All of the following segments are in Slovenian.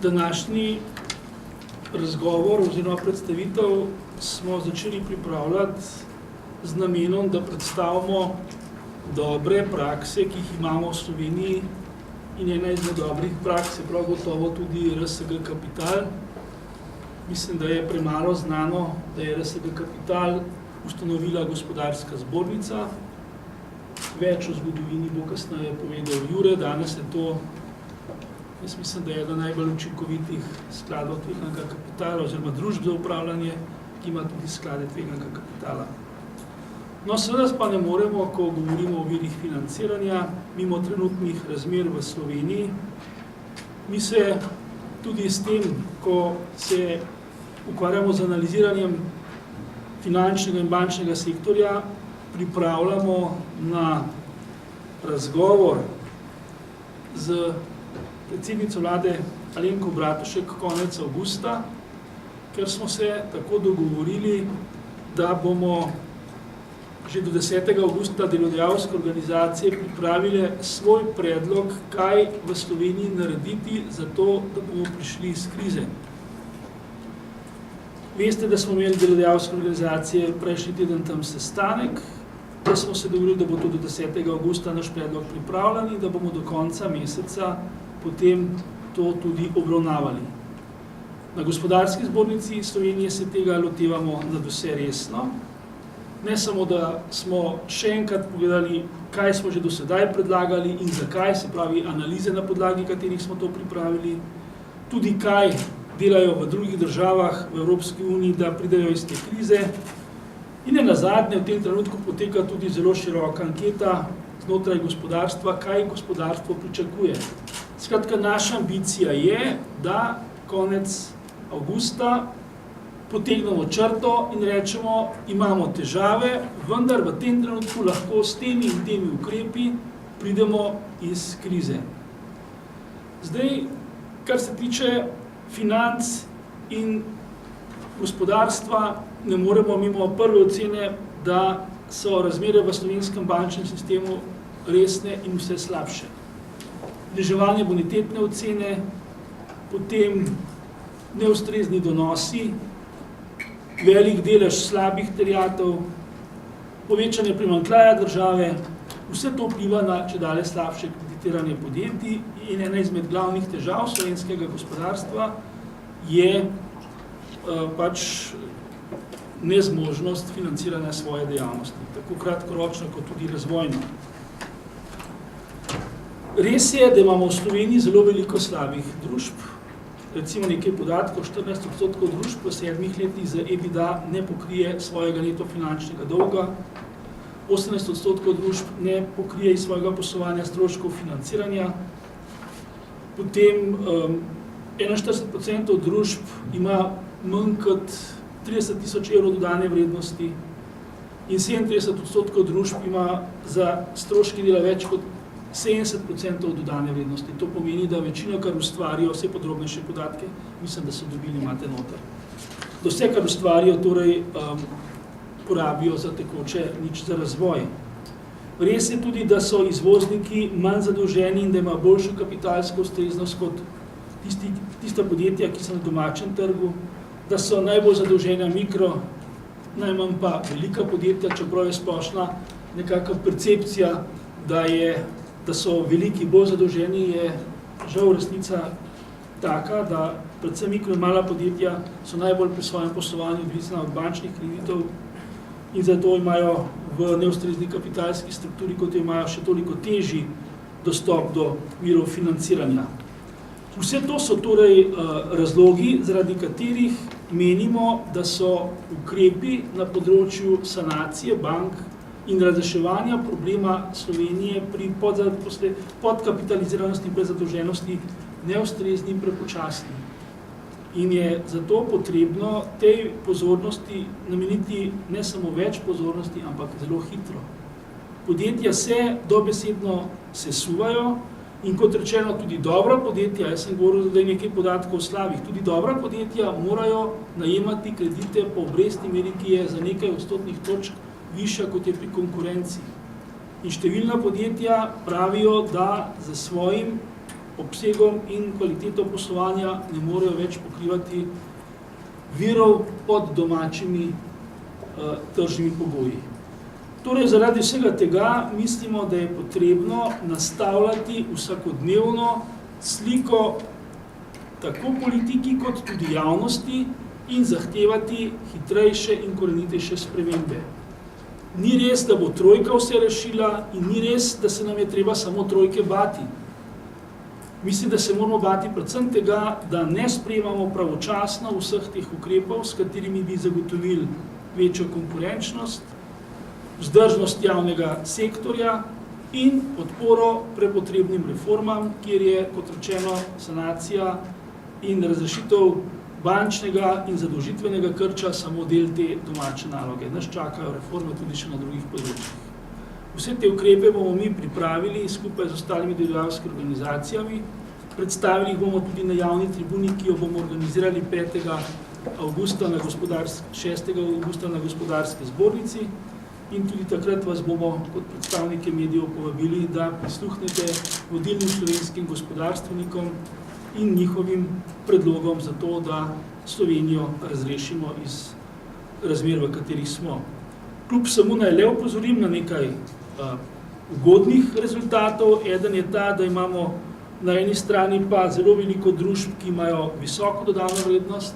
Današnji razgovor oziroma predstavitev smo začeli pripravljati z namenom, da predstavimo dobre prakse, ki jih imamo v Sloveniji, in ena izmed dobrih praks je prav gotovo tudi RSG Kapital. Mislim, da je premalo znano, da je RSG Kapital ustanovila gospodarska zbornica. Več o zgodovini bo kasneje povedal Jure. Danes je to, jaz mislim, da je eden najbolj učinkovitih skladov tveganega kapitala oziroma družb za upravljanje, ki ima tudi sklade tveganega kapitala. No, seveda pa ne moremo, ko govorimo o virih financiranja, mimo trenutnih razmer v Sloveniji. Mi se tudi s tem, ko se ukvarjamo z analiziranjem finančnega in bančnega sektorja, pripravljamo na razgovor z predsednico vlade Alenko Bratušek konec avgusta, ker smo se tako dogovorili, da bomo že do 10. avgusta delodajalske organizacije pripravile svoj predlog, kaj v Sloveniji narediti za to, da bomo prišli iz krize. Veste, da smo imeli delodajalske organizacije prejšnji teden tam sestanek, da smo se dogovorili, da bo to do 10. avgusta naš predlog pripravljen in da bomo do konca meseca potem to tudi obravnavali. Na Gospodarski zbornici Slovenije se tega lotevamo nadvse resno. Ne samo, da smo še enkrat povedali, kaj smo že do sedaj predlagali in zakaj, se pravi analize, na podlagi katerih smo to pripravili, tudi kaj delajo v drugih državah v Evropski uniji, da pridejo iz te krize. In nazadnje, v tem trenutku poteka tudi zelo široka anketa znotraj gospodarstva, kaj gospodarstvo pričakuje. Skratka, naša ambicija je, da konec avgusta potegnemo črto in rečemo, imamo težave, vendar v tem trenutku lahko s temi in temi ukrepi pridemo iz krize. Zdaj, kar se tiče financ in gospodarstva, ne moremo mimo prve ocene, da so razmere v slovenskem bančnem sistemu resne in vse slabše. Zniževanje bonitetne ocene, potem neustrezni donosi, velik delež slabih terjatev, povečanje primanjkljaja države, vse to vpliva na čedalje slabše kreditiranje podjetij in ena izmed glavnih težav slovenskega gospodarstva je pač nezmožnost financiranja svoje dejavnosti, tako kratkoročno kot tudi razvojno. Res je, da imamo v Sloveniji zelo veliko slabih družb. Recimo nekaj podatkov, 14% družb v 7 letih z EBITDA ne pokrije svojega neto finančnega dolga, 18% družb ne pokrije iz svojega poslovanja stroškov financiranja, potem 41% družb ima manj kot 30.000 evrov dodane vrednosti in 37% družb ima za stroški dela več kot 70% dodane vrednosti. To pomeni, da večino, kar ustvarijo, vse podrobnejše podatke, mislim, da so dobili, imate noter. Da vse, kar ustvarijo, torej porabijo za tekoče, nič za razvoj. Res je tudi, da so izvozniki manj zadolženi in da ima boljšo kapitalsko ustreznost kot tista podjetja, ki so na domačem trgu, da so najbolj zadolžena mikro, najmanj pa velika podjetja, čeprav je splošna nekakva percepcija, da so veliki bolj zadolženi, je žal resnica taka, da predvsem mikro in mala podjetja so najbolj pri svojem poslovanju odvisna od bančnih kreditov in zato imajo v neustrezni kapitalski strukturi, kot jo imajo, še toliko težji dostop do virov financiranja. Vse to so torej razlogi, zaradi katerih menimo, da so ukrepi na področju sanacije bank in razreševanja problema Slovenije pri podkapitaliziranosti in prezadolženosti neustrezni in prepočasni. In je zato potrebno tej pozornosti nameniti ne samo več pozornosti, ampak zelo hitro. Podjetja se dobesedno sesuvajo in kot rečeno tudi dobra podjetja, jaz sem govoril, da je nekaj podatkov slabih, tudi dobra podjetja morajo najemati kredite po obrestni meri, ki je za nekaj odstotnih točk višja, kot je pri konkurenci. In številna podjetja pravijo, da za svojim obsegom in kvaliteto poslovanja ne morejo več pokrivati virov pod domačimi tržnimi pogoji. Torej, zaradi vsega tega mislimo, da je potrebno nastavljati vsakodnevno sliko tako politiki kot tudi javnosti in zahtevati hitrejše in korenitejše spremembe. Ni res, da bo trojka vse rešila in ni res, da se nam je treba samo trojke bati. Mislim, da se moramo bati predvsem tega, da ne sprejemamo pravočasno vseh teh ukrepov, s katerimi bi zagotovili večjo konkurenčnost, vzdržnost javnega sektorja in podporo prepotrebnim reformam, kjer je, kot rečeno, sanacija in razrešitev bančnega in zadolžitvenega krča samo del te domače naloge. Nas čakajo reforme tudi še na drugih področjih. Vse te ukrepe bomo mi pripravili skupaj z ostalimi delodajalskimi organizacijami. Predstavili jih bomo tudi na javni tribuni, ki jo bomo organizirali 5. avgusta na 6. avgusta na Gospodarski zbornici. In tudi takrat vas bomo kot predstavnike medijev povabili, da prisluhnete vodilnim slovenskim gospodarstvenikom in njihovim predlogom za to, da Slovenijo razrešimo iz razmer, v katerih smo. Kljub samo naj le opozorim na nekaj ugodnih rezultatov. Eden je ta, da imamo na eni strani pa zelo veliko družb, ki imajo visoko dodano vrednost,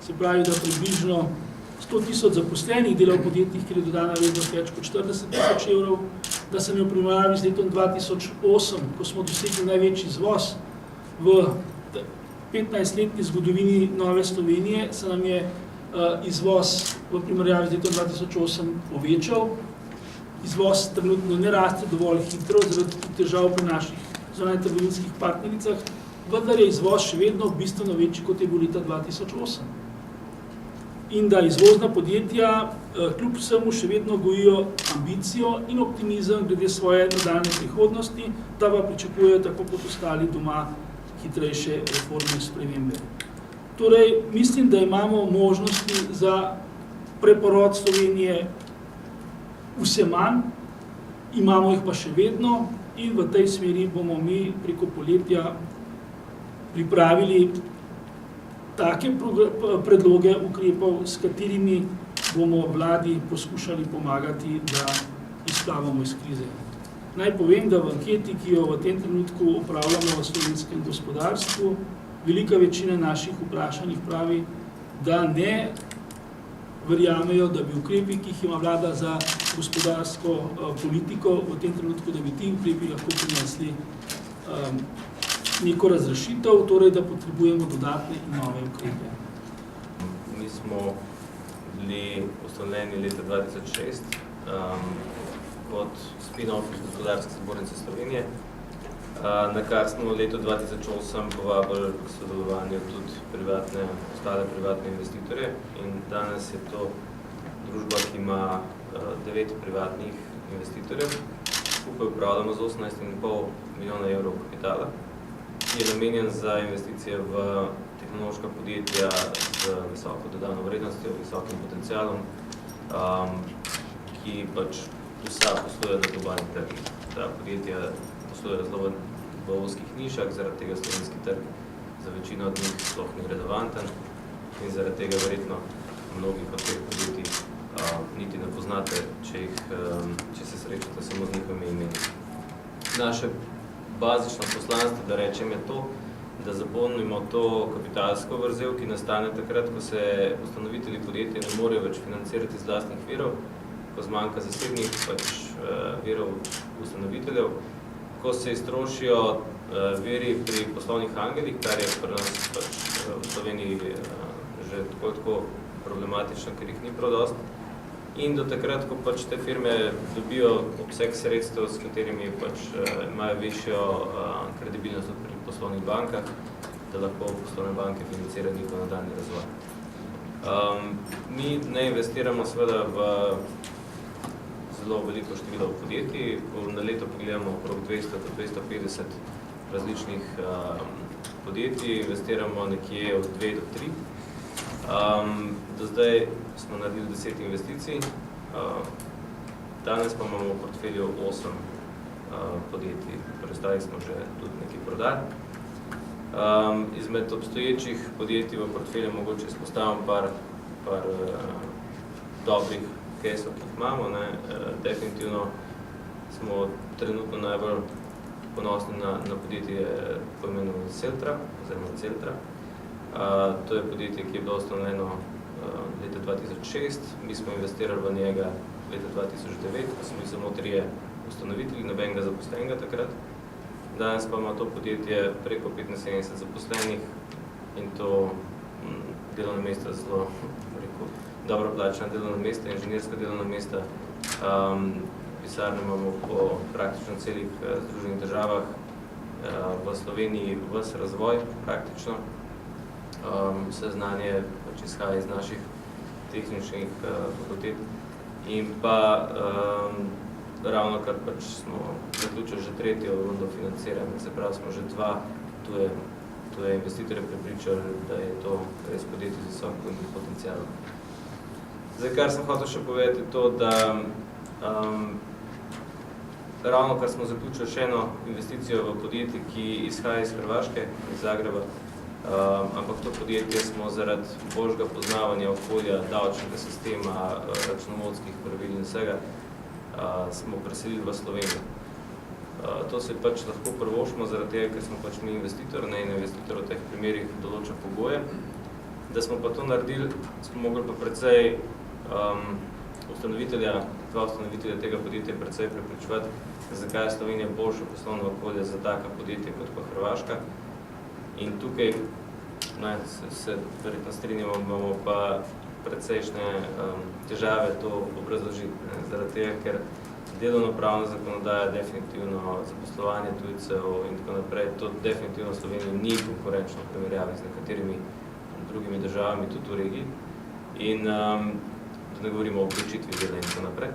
se pravi, da približno 100.000 zaposlenih dela v podjetjih, kjer je dodana vrednost več kot 40.000 evrov, da se ne v primerjavi z letom 2008, ko smo dosegli največji izvoz v 15-letni zgodovini Nove Slovenije, se nam je izvoz v primerjavi z letom 2008 povečal. Izvoz trenutno ne raste dovolj hitro, zaradi težav pri naših zunanjetrgovinskih partnericah, vendar je izvoz še vedno bistveno večji, kot je bil leta 2008. In da izvozna podjetja kljub vsemu še vedno gojijo ambicijo in optimizem glede svoje nadaljnje prihodnosti, da pa pričakujejo tako kot ostali doma hitrejše reformne spremembe. Torej, mislim, da imamo možnosti za preporod Slovenije vse manj, imamo jih pa še vedno in v tej smeri bomo mi preko poletja pripravili take predloge ukrepov, s katerimi bomo vladi poskušali pomagati, da izplavamo iz krize. Naj povem, da v anketi, ki jo v tem trenutku opravljamo v slovenskem gospodarstvu, velika večina naših vprašanih pravi, da ne verjamejo, da bi ukrepi, ki jih ima vlada za gospodarsko politiko, v tem trenutku, da bi ti ukrepi lahko prinesli neko razrešitev, torej da potrebujemo dodatne in nove ukrepe. Mi smo bili ustanovljeni leta 2006 kot spin-off iz Gospodarske zbornice Slovenije, na kar smo v letu 2008 povabili k sodelovanju tudi ostale privatne investitorje in danes je to družba, ki ima 9 privatnih investitorjev. Skupaj upravljamo z 18,5 milijona evrov kapitala, ki je namenjen za investicije v tehnološka podjetja z visoko dodano vrednostjo, visokim potencialom, ki pač vsa poslujejo na globalnih trgih. Ta podjetja poslujejo zelo v ozkih nišah, zaradi tega slovenski trg za večino od njih sploh ni relevanten in zaradi tega verjetno mnogih od teh podjetij niti ne poznate, če se srečate samo z njihovimi imeni. Naše bazično poslanstvo, da rečem, je to, da zapolnimo to kapitalsko vrzel, ki nastane takrat, ko se ustanovitelji podjetja ne morejo več financirati iz lastnih virov, ko zmanjka zasebnih virov ustanoviteljev, ko se iztrošijo viri pri poslovnih angelih, kar je pri nas v Sloveniji že tako problematično, ker jih ni prav dosti. In do takrat, ko te firme dobijo obseg sredstev, s katerimi imajo višjo kredibilnost pri poslovnih bankah, da lahko poslovne banke financirajo njihov nadaljnji razvoj. Mi ne investiramo seveda v zelo veliko število podjetij, na leto pogledamo okrog 200-250 različnih podjetij, investiramo nekje od 2 do 3. Do zdaj smo naredili 10 investicij, danes pa imamo v portfelju 8 podjetij, preostalih smo že tudi nekaj prodali. Izmed obstoječih podjetij v portfelju mogoče izpostavim par dobrih caseov, ki jih imamo. Definitivno smo trenutno najbolj ponosni na podjetje po imenu Celtra, oziroma Celtra. To je podjetje, ki je bilo ustanovljeno leta 2006. Mi smo investirali v njega leta 2009, ko smo bili samo 3 ustanovitelji, nobenega zaposlenega takrat. Danes pa ima to podjetje preko 75 zaposlenih in to delovna mesta zelo dobro plačena delovna mesta, inženirska delovna mesta. Pisarne imamo po praktično celih Združenih državah, v Sloveniji ves razvoj praktično. Vse znanje pač izhaja iz naših tehničnih fakultet. In pa ravno kar pač smo zaključili že 3. rundo financiranja, se pravi smo že 2 tuje investitorje prepričali, da je to res podjetje z visokim potencialom. Zdaj, kar sem hotel še povedati, je to, da ravno kar smo zaključili še eno investicijo v podjetje, ki izhaja iz Hrvaške, iz Zagreba, ampak to podjetje smo zaradi boljšega poznavanja okolja, davčnega sistema, računovodskih pravil in vsega, smo preselili v Slovenijo. To se pač lahko privoščimo zaradi tega, ker smo pač mi investitor, in investitor v teh primerih določa pogoje. Da smo pa to naredili, smo mogli pa precej dva ustanovitelja tega podjetja precej prepričevati, zakaj je Slovenija boljše poslovno okolje za taka podjetja kot pa Hrvaška. In tukaj se verjetno strinjamo, imamo pa precejšnje težave to obrazložiti, zaradi tega, ker delovno-pravna zakonodaja definitivno zaposlovanje tujcev in tako naprej, to definitivno v Sloveniji ni konkurenčno v primerjavi z nekaterimi drugimi državami, tudi v regiji. In da ne govorimo o obdavčitvi dela in tako naprej.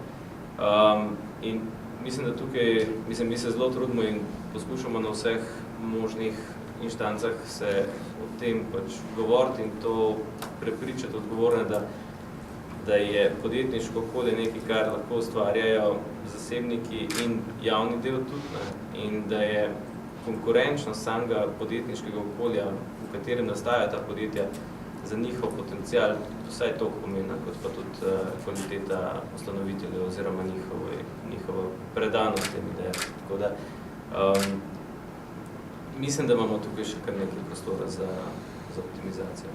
In mislim, da tukaj, mi se zelo trudimo in poskušamo na vseh možnih inštancah se o tem pač govoriti in to prepričati odgovorne, da je podjetniško okolje nekaj, kar lahko ustvarjajo zasebniki in javni del tudi, in da je konkurenčnost samega podjetniškega okolja, v katerem nastajajo ta podjetja, za njihov potencial vsaj toliko pomembna, kot pa tudi kvaliteta ustanoviteljev oziroma njihova predanost tem idejam. Tako da mislim, da imamo tukaj še kar nekaj prostora za optimizacijo.